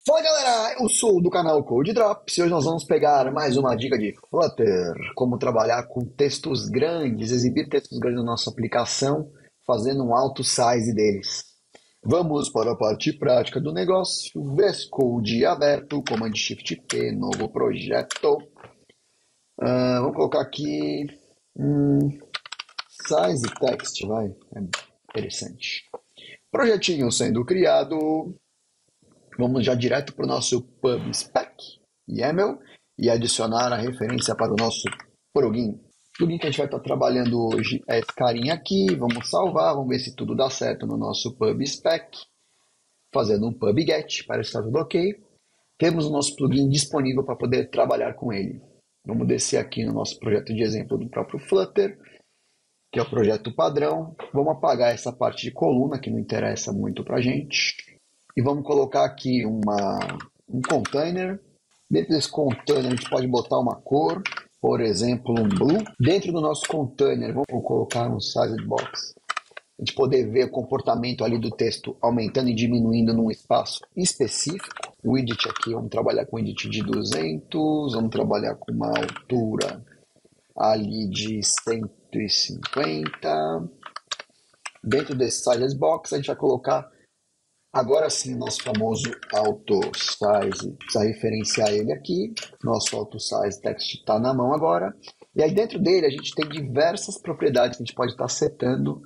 Fala galera, eu sou do canal Code Drops e hoje nós vamos pegar mais uma dica de Flutter, como trabalhar com textos grandes, exibir textos grandes na nossa aplicação, fazendo um alto size deles. Vamos para a parte prática do negócio, VS Code aberto, Command Shift P, novo projeto. Vamos colocar aqui size text, vai, é interessante. Projetinho sendo criado. Vamos já direto para o nosso pub spec YAML e adicionar a referência para o nosso plugin. O plugin que a gente vai estar trabalhando hoje é esse carinha aqui. Vamos salvar, vamos ver se tudo dá certo no nosso pub spec. Fazendo um pub get, parece que está tudo ok. Temos o nosso plugin disponível para poder trabalhar com ele. Vamos descer aqui no nosso projeto de exemplo do próprio Flutter, que é o projeto padrão. Vamos apagar essa parte de coluna que não interessa muito para a gente. E vamos colocar aqui um container. Dentro desse container a gente pode botar uma cor, por exemplo, um blue. Dentro do nosso container vamos colocar um sized box. A gente poder ver o comportamento ali do texto aumentando e diminuindo num espaço específico. O widget aqui, vamos trabalhar com widget de 200, vamos trabalhar com uma altura ali de 150. Dentro desse sized box a gente vai colocar agora sim, o nosso famoso auto size, precisa referenciar ele aqui. Nosso auto size text está na mão agora. E aí dentro dele a gente tem diversas propriedades que a gente pode estar setando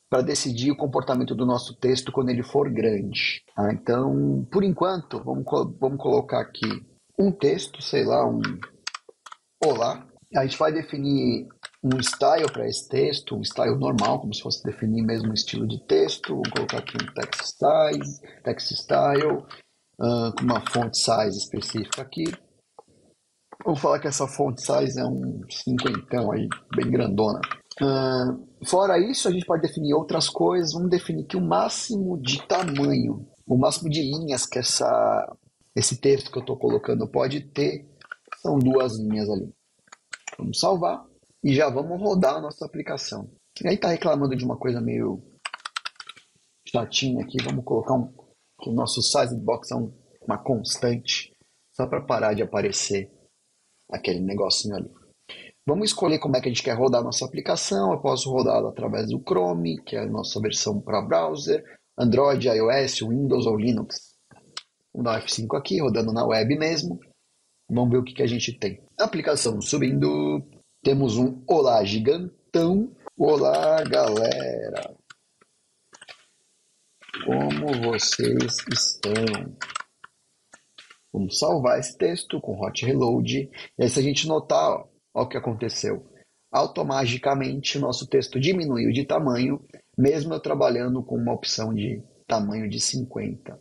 para decidir o comportamento do nosso texto quando ele for grande. Então, por enquanto, vamos colocar aqui um texto, sei lá, um olá. A gente vai definir um style para esse texto, um style normal, como se fosse definir mesmo um estilo de texto. Vou colocar aqui um text style, com uma font size específica aqui. Vamos falar que essa font size é um cinquentão aí, bem grandona. Fora isso, a gente pode definir outras coisas. Vamos definir aqui o máximo de tamanho, o máximo de linhas que esse texto que eu estou colocando pode ter. São 2 linhas ali. Vamos salvar. E já vamos rodar a nossa aplicação. E aí está reclamando de uma coisa meio chatinha aqui. Vamos colocar que o nosso size box é uma constante, só para parar de aparecer aquele negocinho ali. Vamos escolher como é que a gente quer rodar a nossa aplicação. Eu posso rodá-la através do Chrome, que é a nossa versão para browser, Android, iOS, Windows ou Linux. Vamos dar F5 aqui, rodando na web mesmo. Vamos ver o que a gente tem. Aplicação subindo. Temos um olá gigantão. Olá, galera. Como vocês estão? Vamos salvar esse texto com hot reload. E aí, se a gente notar, ó o que aconteceu. Automaticamente, o nosso texto diminuiu de tamanho, mesmo eu trabalhando com uma opção de tamanho de 50.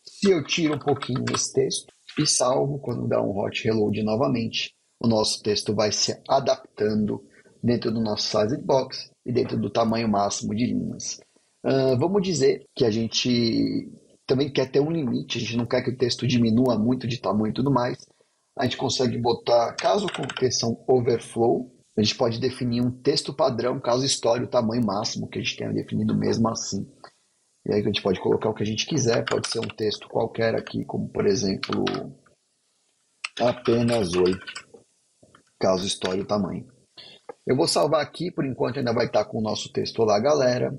Se eu tiro um pouquinho esse texto e salvo, quando dá um hot reload novamente, o nosso texto vai se adaptando dentro do nosso sized box e dentro do tamanho máximo de linhas. Vamos dizer que a gente também quer ter um limite, a gente não quer que o texto diminua muito de tamanho e tudo mais. A gente consegue botar, caso aconteça um overflow, a gente pode definir um texto padrão, caso estoure o tamanho máximo que a gente tenha definido mesmo assim. E aí a gente pode colocar o que a gente quiser, pode ser um texto qualquer aqui, como por exemplo, apenas oi, caso estoure o tamanho. Eu vou salvar aqui, por enquanto ainda vai estar com o nosso texto Olá Galera,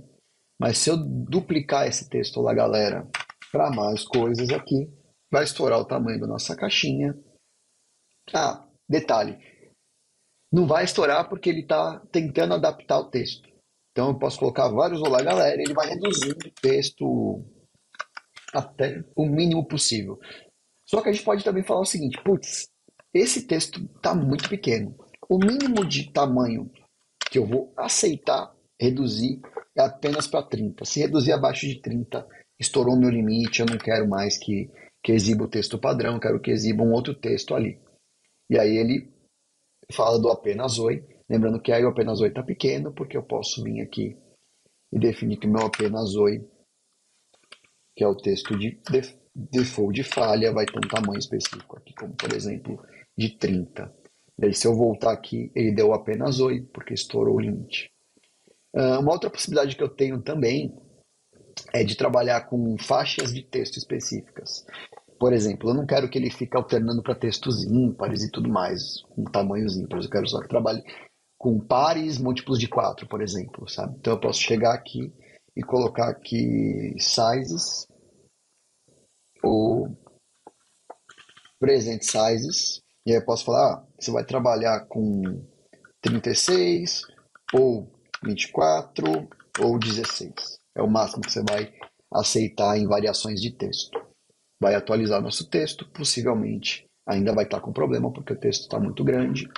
mas se eu duplicar esse texto Olá Galera para mais coisas aqui, vai estourar o tamanho da nossa caixinha. Detalhe, não vai estourar porque ele está tentando adaptar o texto. Então eu posso colocar vários Olá Galera, ele vai reduzindo o texto até o mínimo possível. Só que a gente pode também falar o seguinte, putz, esse texto está muito pequeno. O mínimo de tamanho que eu vou aceitar reduzir é apenas para 30. Se reduzir abaixo de 30, estourou o meu limite, eu não quero mais que exiba o texto padrão, quero que exiba um outro texto ali. E aí ele fala do apenas oi, lembrando que aí o apenas oi está pequeno, porque eu posso vir aqui e definir que o meu apenas oi, que é o texto de default de falha, vai ter um tamanho específico aqui, como por exemplo de 30. E aí se eu voltar aqui, ele deu apenas oi, porque estourou o limite. Uma outra possibilidade que eu tenho também é de trabalhar com faixas de texto específicas. Por exemplo, eu não quero que ele fique alternando para textos ímpares e tudo mais, com tamanhos ímpares. Eu quero só que trabalhe com pares múltiplos de 4, por exemplo, sabe? Então eu posso chegar aqui e colocar aqui sizes ou present sizes. E aí eu posso falar, você vai trabalhar com 36 ou 24 ou 16. É o máximo que você vai aceitar em variações de texto. Vai atualizar nosso texto, possivelmente ainda vai estar com problema porque o texto está muito grande.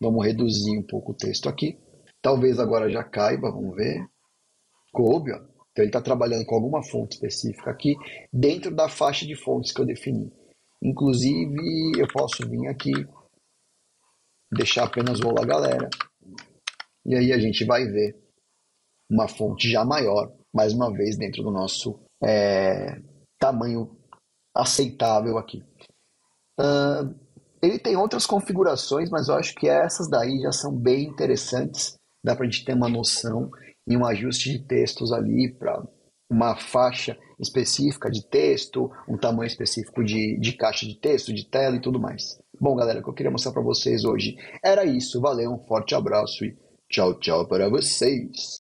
Vamos reduzir um pouco o texto aqui. Talvez agora já caiba, vamos ver. Coube, ó. Então ele está trabalhando com alguma fonte específica aqui dentro da faixa de fontes que eu defini. Inclusive, eu posso vir aqui, deixar apenas o Olá Galera, e aí a gente vai ver uma fonte já maior, mais uma vez dentro do nosso tamanho aceitável aqui. Ele tem outras configurações, mas eu acho que essas daí já são bem interessantes. Dá para a gente ter uma noção e um ajuste de textos ali para uma faixa específica de texto, um tamanho específico de caixa de texto, de tela e tudo mais. Bom, galera, o que eu queria mostrar para vocês hoje era isso. Valeu, um forte abraço e tchau, tchau para vocês.